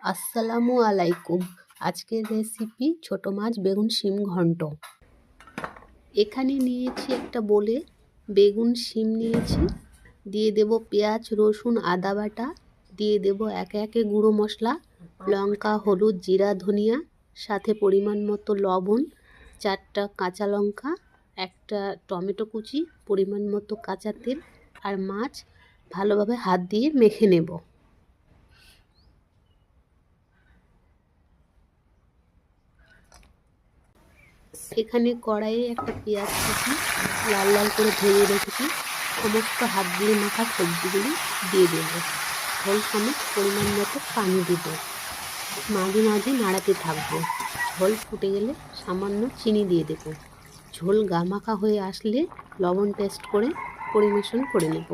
আসসালামু আলাইকুম। আজকের রেসিপি ছোট মাছ বেগুন শিম ঘন্ট। এখানে নিয়েছি একটা বলে বেগুন শিম নিয়েছি, দিয়ে দেব পেঁয়াজ রসুন আদা বাটা, দিয়ে দেব একে একে গুঁড়ো মশলা, লঙ্কা হলুদ জিরা ধনিয়া, সাথে পরিমাণ মতো লবণ, 4টা কাঁচা লঙ্কা, একটা টমেটো কুচি, পরিমাণ মতো কাঁচা তেল আর মাছ ভালোভাবে হাত দিয়ে মেখে নেব। এখানে কড়াইয়ে একটা পেঁয়াজ কুচি লাল লাল করে ভেজে রেখেছি, সমস্ত হাত দিয়ে মাখা সবজিগুলি দিয়ে দেব। ঝোল সমেত পরিমাণ মতো পানি দেব, মাঝে মাঝে নাড়াতে থাকবো। ঝোল ফুটে গেলে সামান্য চিনি দিয়ে দেব। ঝোল গামাখা হয়ে আসলে লবণ টেস্ট করে পরিবেশন করে নেব।